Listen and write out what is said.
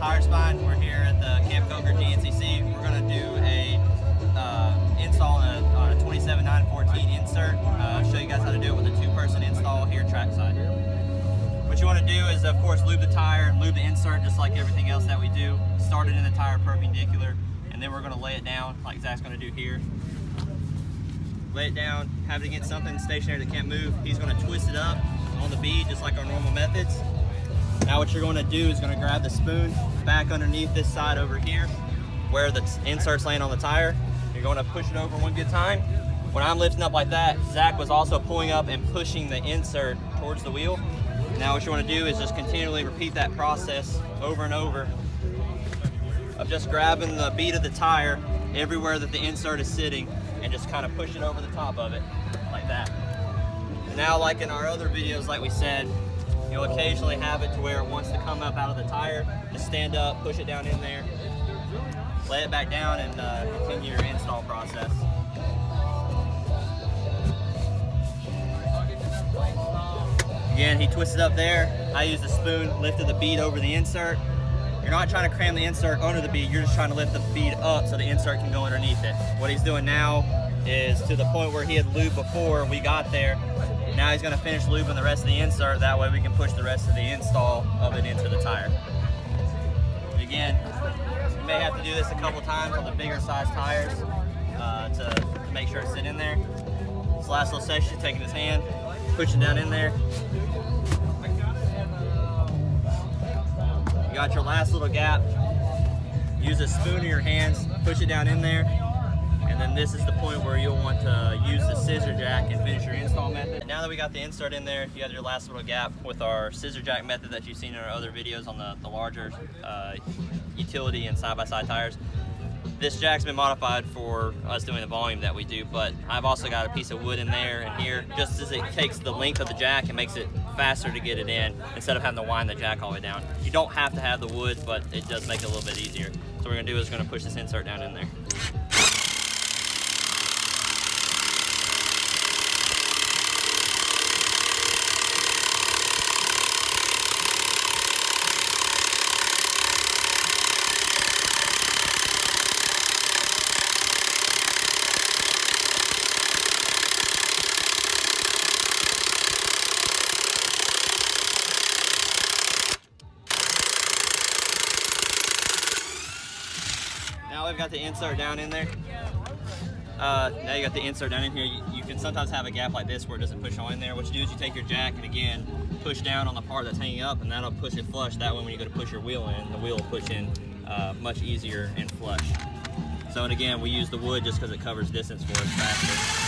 tire spine. We're here at the Camp Coker GNCC. We're going to do a install on a 26x9x14 insert. Show you guys how to do it with a 2-person install here trackside. What you want to do is, of course, lube the tire and lube the insert just like everything else that we do. Start it in the tire perpendicular, and then we're going to lay it down like Zach's going to do here. Lay it down, have it against something stationary that can't move. He's going to twist it up on the bead just like our normal methods. Now what you're going to do is going to grab the spoon back underneath this side over here where the insert's laying on the tire. You're going to push it over one good time. When I'm lifting up like that, Zach was also pulling up and pushing the insert towards the wheel. Now what you want to do is just continually repeat that process over and over of just grabbing the bead of the tire everywhere that the insert is sitting and just kind of push it over the top of it like that. And now, like in our other videos, like we said, you'll occasionally have it to where it wants to come up out of the tire. Just stand up, push it down in there, lay it back down, and continue your install process. Again, he twisted up there. I used a spoon, lifted the bead over the insert. You're not trying to cram the insert under the bead, you're just trying to lift the bead up so the insert can go underneath it. What he's doing now is to the point where he had lubed before we got there. Now he's going to finish lubing the rest of the insert, that way we can push the rest of the install of it into the tire. Again, you may have to do this a couple times on the bigger size tires to make sure it's sitting in there. This last little section, taking his hand, pushing down in there. You got your last little gap. Use a spoon in your hands, push it down in there, and then this is the point where you'll want to use the scissor jack and finish your install method. Now that we got the insert in there, you have your last little gap with our scissor jack method that you've seen in our other videos on the larger utility and side-by-side tires. This jack's been modified for us doing the volume that we do, but I've also got a piece of wood in there and here, just as it takes the length of the jack and makes it faster to get it in instead of having to wind the jack all the way down. You don't have to have the wood, but it does make it a little bit easier. So what we're gonna do is we're gonna push this insert down in there. Now we've got the insert down in there. Now you got the insert down in here. You can sometimes have a gap like this where it doesn't push on in there. What you do is you take your jack and again, push down on the part that's hanging up, and that'll push it flush. That way when you go to push your wheel in, the wheel will push in much easier and flush. So, and again, we use the wood just because it covers distance for us faster.